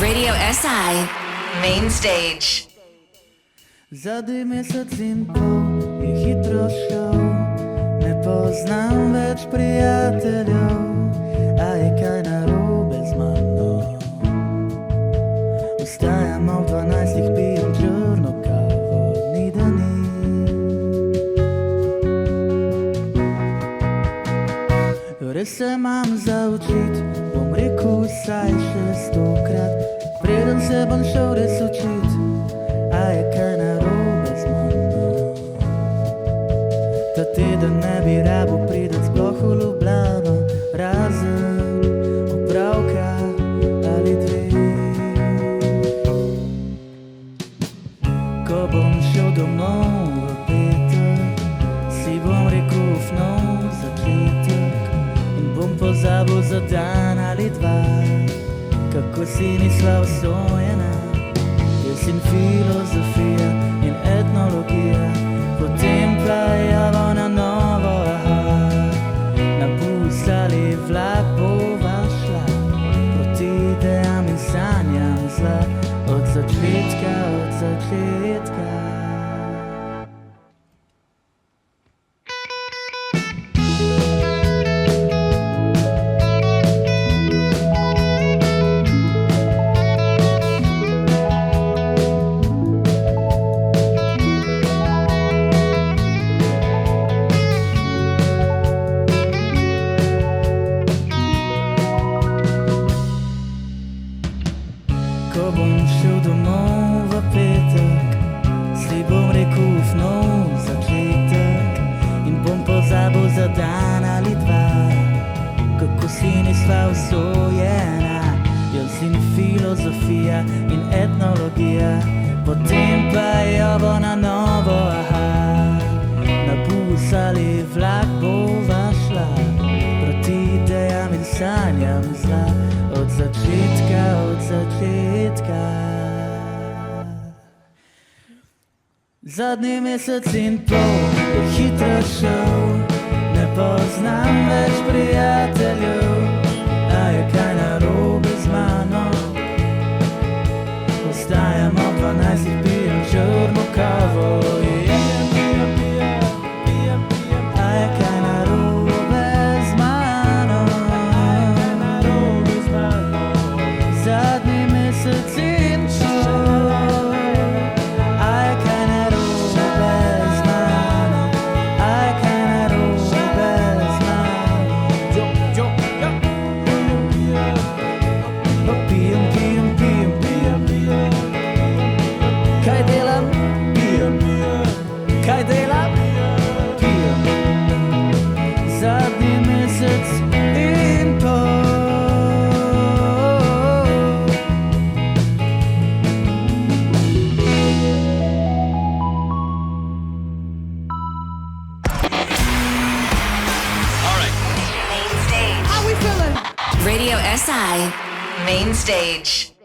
Radio SI Main Stage. Zadnji mesec in pol je hitro šel, ne poznam več prijateljev, a je kaj narobe z mano. Vstajam ob 12, pijem črno kavo, ni da ni. Res se imam zaučit, bom rekel vsaj še 100-krat, preden se bom šel res učit, a je kaj narobe z mano. Ta teden ne bi rabo pridet sploh v Ljubljano, razen opravka ali dve. Ko bom šel domov v petek, si bom rekel nov začetek in bom pozabil za dan ali dva, kako si nisva usvojena. Jaz in filozofija in etnologija, potem pa javo na novo, aha. Na bus ali vlak bova šla, proti idejam in sanjam zla, od začetka, od začetka. Ko bom šel domov v petek, si bom rekel nov začetek in bom pozabil za dan ali dva, kako si nisva usvojena. Jaz in filozofija in etnologija, potem pa jovo na novo, aha. Na bus ali vlak bova šla, proti idejam in sanjam zla, od začetka, od začetka. Zadnji mesec in pol je hitro šel, ne poznam več prijateljev, a je kaj narobe z mano. Vstajam ob 12, pijem črno kavo, a je kaj narobe z mano. Zadnji mesec in pol, a je kaj narobe z mano, a je kaj narobe z mano. Pijem, pijem, pijem, pijem, pijem. Kaj delam? Pijem. Kaj delam? Pijem. Zadnji mesec in pol. Main Stage. How we feeling? Radio SI Main Stage.